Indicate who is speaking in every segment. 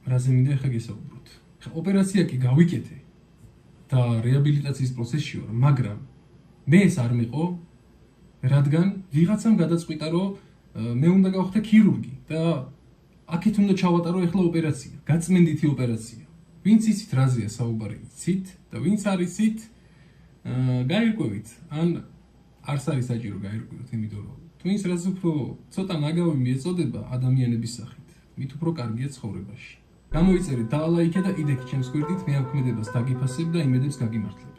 Speaker 1: რაზე მინდა ახლა გესაუბროთ. ხა ოპერაცია კი გავიკეთე და რეაბილიტაციის პროცესში ვარ, მაგრამ მე ეს არ მიყო, რადგან ვიღაცამ გადაწყვიტა, რომ მე უნდა გავხდე ქირურგი და აქეთ უნდა ჩავატარო ახლა ოპერაცია, გაწმენდითი ოპერაცია. ვინც იცით რაზეა საუბარი, იცით და ვინც არ იცით, გაირკვევით, ან არც არის საჭირო გაირკვევით, იმიტომ რომ twins რაც უფრო ცოტა ნაგავი მიეწოდება ადამიანების სახით, მით უფრო კარგია ცხოვრებაში. გამოიწერეთ დალაიქე და იდექი ჩემს გვერდით, მე ამქმედებას დაგიფასებ და იმედებს გაგიმართლებ.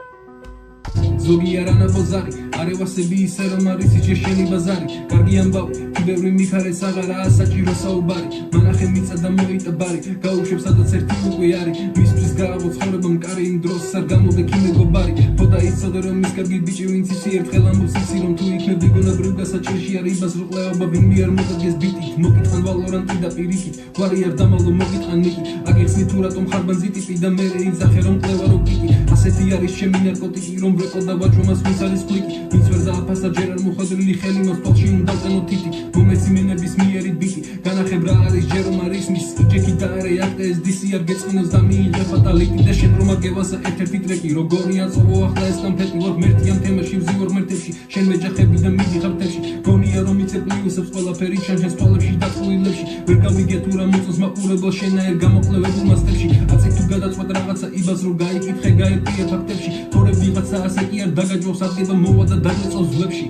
Speaker 1: ზოგი არანა ბოზარი, არევასები ისე რომ არის იჯერ შენი ბაზარი, კარგი ამბავი, ბევრი მიხარეს აღარაა საჭირო საუბარი, მანახე მიწა და მოიტა ბარი, გაუშვებ სადაც ერთი უკვე არის, მისთვის გააღო ცხოვრება მკარი იმ დროს არ გამოდექი მეგობარი, ხოდა იცოდე რომ ის კარგი ბიჭი ვინც ისი ერთხელ ამბობს ისი რომ თუ იქნები გონებრივ გასაჭირში არის ბაზრო ყლეობა ვინმე არ მოგადგეს ბიტით, მოგიტყან ვალორანტი და პირიქით, გვარი არ დამალო მოგიტყან ნიკი, აგიხსნი თუ რატომ ხარბანზი ტიპი და მე იძახე რომ ყლევა რო კიკი, ასეთი არის ჩემი ნარკოტიკი რომ ბრეყო და ვაჭრომას ვინც არის ფლიკი, ვინც ვერ დააფასა ჯერ არ მოხდრილი ხელი მოსპალში უნდა წენო თითი, მომეციმენების მიერით ბიტი, განახებ რა არის ჯერ რომ არის მის იჯექი და არა ახლა ეს დისი არ გეწყინოს და მიიღე ფატალიტი და შენ რომ აგევასა ერთ-ერთი ტრეკი, როგორია წოვო ახლა ეს კამფეტი ვარ ღმერთი ამ თემაში ვზივარ ღმერთებში, შენ მეჯახები და მიდიხარ თებში, გონია რომ იცე პლუსებს ყველაფერი ჩანჩენს თვალებში და წყვილებში, ვერ გავიგე თუ რა მოწონს მაყურებელ შენაერ გამოყლებებულ მასტებში, აცი თუ გადაწყვეტ რაღაცა იბას რომ გაიკითხე გაერკვია ფაქტებში, თორე ვიღაცა ასე კი არ დაგაჯობს ადგება მოვა და დაგეწოს ძლებში.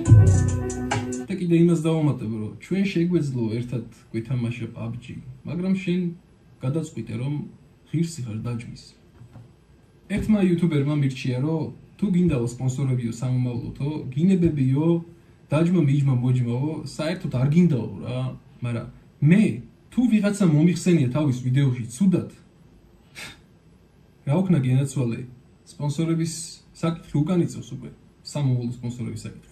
Speaker 1: და კიდე იმას დავამატებ, რომ ჩვენ შეგვეძლო ერთად გვეთამაშა PUBG, მაგრამ შენ გადაწყვიტე რომ ღირსი ხარ დაჯმის. ერთმა იუთუბერმა მირჩია, რომ თუ გინდაო სპონსორებიო სამომავლოთო, გინებებიო, დაჯმა მიჯმა მოჯმაო, საერთოდ არ გინდაო რა, მაგრამ მე თუ ვიღაცა მომიხსენია თავის ვიდეოში ცუდად, რა უქნა გენაცვალე, სპონსორების საკითხი უკან იწევს უკვე, სამომავლო სპონსორების საკითხი.